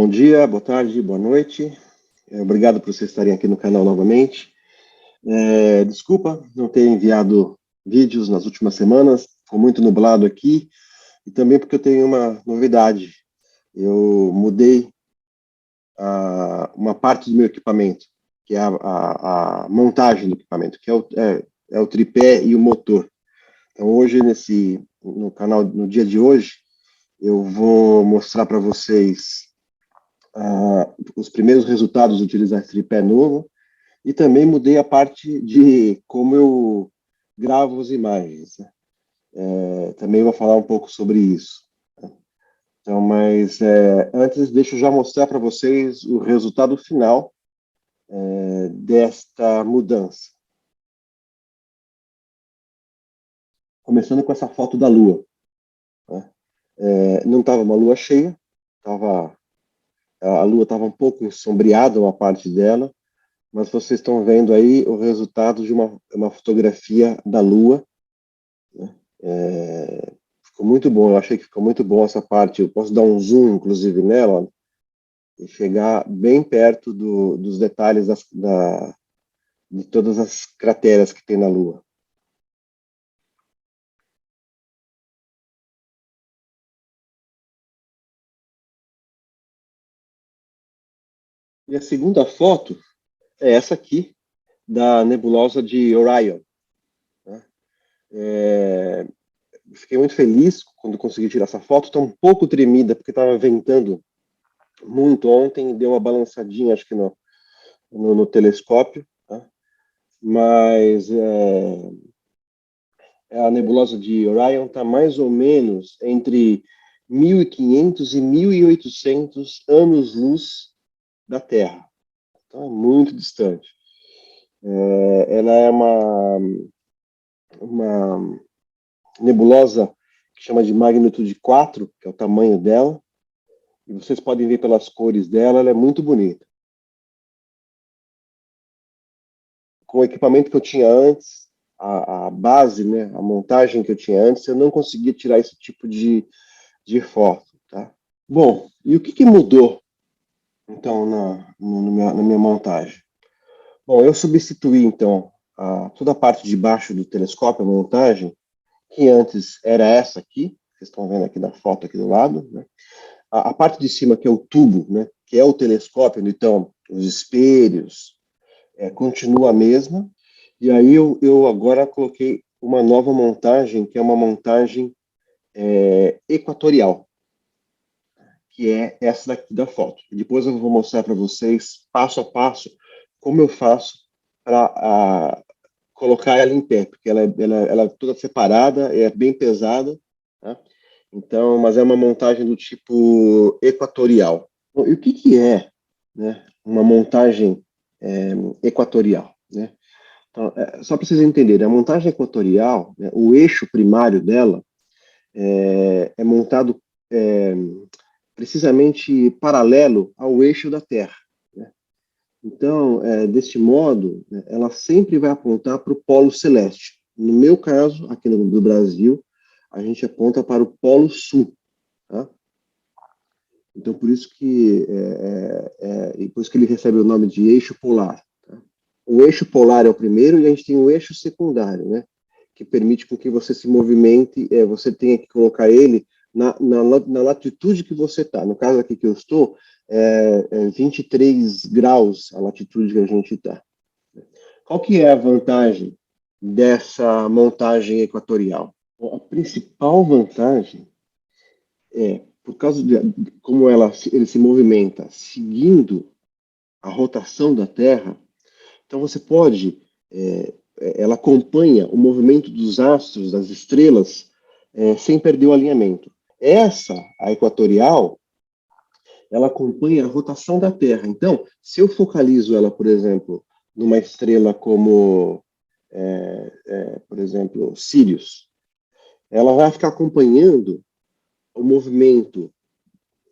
Bom dia, boa tarde, boa noite. Obrigado por vocês estarem aqui no canal novamente. Desculpa não ter enviado vídeos nas últimas semanas, ficou muito nublado aqui, e também porque eu tenho uma novidade. Eu mudei uma parte do meu equipamento, que é a montagem do equipamento, que é o tripé e o motor. Então hoje, no canal, no dia de hoje, eu vou mostrar para vocês os primeiros resultados de utilizar esse tripé novo, e também mudei a parte de como eu gravo as imagens, né? Também vou falar um pouco sobre isso. Então, mas antes, deixa eu já mostrar para vocês o resultado final desta mudança. Começando com essa foto da Lua, né? Não estava uma lua cheia, a Lua estava um pouco ensombriada, uma parte dela, mas vocês estão vendo aí o resultado de uma fotografia da Lua, né? Ficou muito bom, eu achei que ficou muito bom essa parte. Eu posso dar um zoom, inclusive, nela, ó, e chegar bem perto dos detalhes de todas as crateras que tem na Lua. E a segunda foto é essa aqui, da nebulosa de Orion, né? Fiquei muito feliz quando consegui tirar essa foto. Está um pouco tremida, porque estava ventando muito ontem, e deu uma balançadinha, acho que no telescópio, tá? Mas a nebulosa de Orion está mais ou menos entre 1.500 e 1.800 anos-luz da Terra. Então é muito distante. Ela é uma nebulosa que chama de magnitude 4, que é o tamanho dela, e vocês podem ver pelas cores dela, ela é muito bonita. Com o equipamento que eu tinha antes, a base, né, a montagem que eu tinha antes, eu não conseguia tirar esse tipo de foto, tá? Bom, e o que mudou, então, na minha montagem? Bom, eu substituí, então, toda a parte de baixo do telescópio, a montagem, que antes era essa aqui, vocês estão vendo aqui na foto aqui do lado, né? A parte de cima, que é o tubo, né, que é o telescópio, então, os espelhos, continua a mesma, e aí eu agora coloquei uma nova montagem, que é uma montagem equatorial, que é essa daqui da foto. E depois eu vou mostrar para vocês, passo a passo, como eu faço para colocar ela em pé, porque ela é toda separada, é bem pesada, tá? Então, mas é uma montagem do tipo equatorial. Bom, e o que é, né, uma montagem equatorial, né? Então, só para vocês entenderem, a montagem equatorial, né, o eixo primário dela é montado precisamente paralelo ao eixo da Terra, né? Então, deste modo, né, ela sempre vai apontar para o polo celeste. No meu caso, aqui do Brasil, a gente aponta para o polo sul, tá? Então, por isso que ele recebe o nome de eixo polar, tá? O eixo polar é o primeiro, e a gente tem o eixo secundário, né, que permite com que você se movimente, você tenha que colocar ele na latitude que você está. No caso aqui que eu estou, 23 graus a latitude que a gente está. Qual que é a vantagem dessa montagem equatorial? Bom, a principal vantagem por causa de como ele se movimenta seguindo a rotação da Terra. Então você pode, ela acompanha o movimento dos astros, das estrelas, sem perder o alinhamento. A equatorial, ela acompanha a rotação da Terra. Então, se eu focalizo ela, por exemplo, numa estrela como, por exemplo, Sirius, ela vai ficar acompanhando o movimento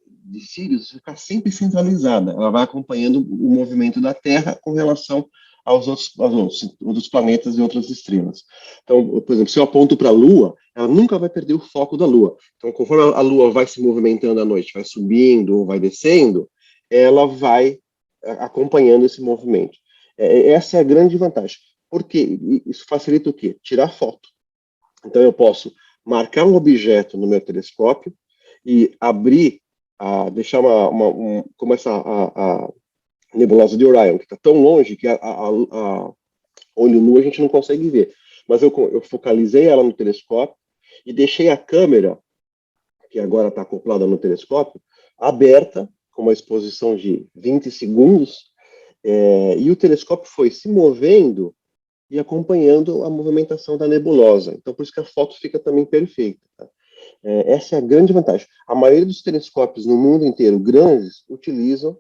de Sirius, ficar sempre centralizada. Ela vai acompanhando o movimento da Terra com relação aos outros planetas e outras estrelas. Então, por exemplo, se eu aponto para a Lua, ela nunca vai perder o foco da Lua. Então, conforme a Lua vai se movimentando à noite, vai subindo ou vai descendo, ela vai acompanhando esse movimento. Essa é a grande vantagem. Porque isso facilita o quê? Tirar foto. Então eu posso marcar um objeto no meu telescópio e abrir, deixar como a nebulosa de Orion, que está tão longe que a olho nu a gente não consegue ver. Mas eu focalizei ela no telescópio e deixei a câmera, que agora está acoplada no telescópio, aberta, com uma exposição de 20 segundos, e o telescópio foi se movendo e acompanhando a movimentação da nebulosa. Então, por isso que a foto fica também perfeita. Tá? Essa é a grande vantagem. A maioria dos telescópios no mundo inteiro, grandes, utilizam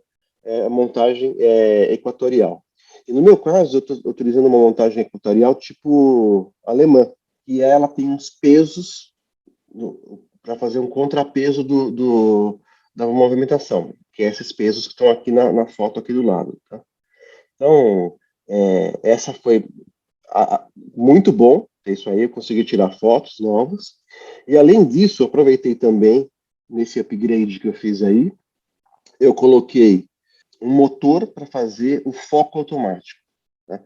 a montagem equatorial. E no meu caso, eu estou utilizando uma montagem equatorial tipo alemã, e ela tem uns pesos para fazer um contrapeso da movimentação, que é esses pesos que estão aqui na foto aqui do lado. Tá? Então, essa foi muito bom, isso aí, eu consegui tirar fotos novas. E além disso, eu aproveitei também, nesse upgrade que eu fiz aí, eu coloquei um motor para fazer o foco automático. Né?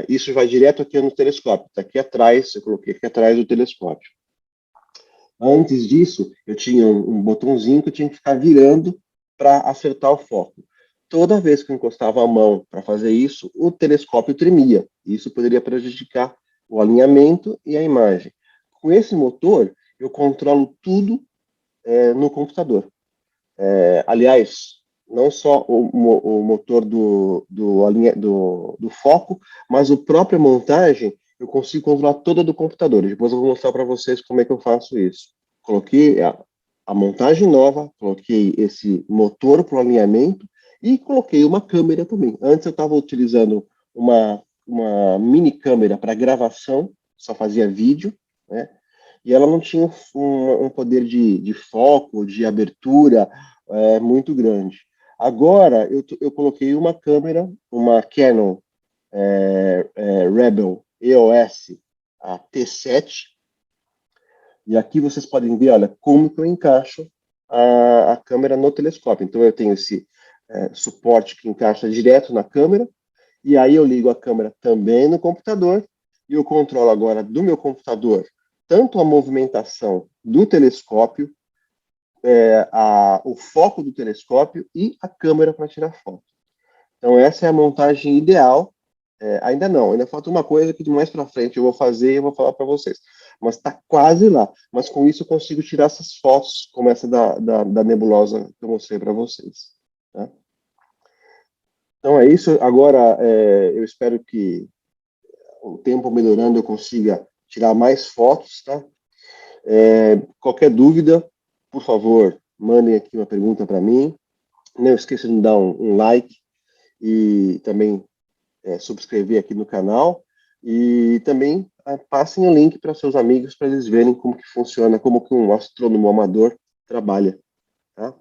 Isso vai direto aqui no telescópio, está aqui atrás, eu coloquei aqui atrás do telescópio. Antes disso, eu tinha um botãozinho que eu tinha que ficar virando para acertar o foco. Toda vez que eu encostava a mão para fazer isso, o telescópio tremia. Isso poderia prejudicar o alinhamento e a imagem. Com esse motor, eu controlo tudo no computador. Aliás, não só o motor do foco, mas a própria montagem, eu consigo controlar toda do computador. Depois eu vou mostrar para vocês como é que eu faço isso. Coloquei a montagem nova, coloquei esse motor para o alinhamento e coloquei uma câmera também. Antes eu estava utilizando uma mini câmera para gravação, só fazia vídeo, né? E ela não tinha um poder de foco, de abertura muito grande. Agora eu coloquei uma câmera, uma Canon Rebel EOS a T7, e aqui vocês podem ver, olha, como que eu encaixo a câmera no telescópio. Então eu tenho esse suporte que encaixa direto na câmera, e aí eu ligo a câmera também no computador, e eu controlo agora do meu computador tanto a movimentação do telescópio, o foco do telescópio e a câmera para tirar foto. Então essa é a montagem ideal. Ainda não, ainda falta uma coisa que mais para frente eu vou fazer e eu vou falar para vocês. Mas está quase lá. Mas com isso eu consigo tirar essas fotos, como essa da nebulosa que eu mostrei para vocês. Tá? Então é isso. Agora eu espero que o tempo melhorando eu consiga tirar mais fotos, tá? Qualquer dúvida, por favor, mandem aqui uma pergunta para mim. Não esqueça de dar um like e também subscrever aqui no canal. E também passem o link para seus amigos para eles verem como que funciona, como que um astrônomo amador trabalha. Tá?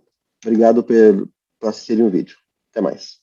Obrigado por assistirem o vídeo. Até mais.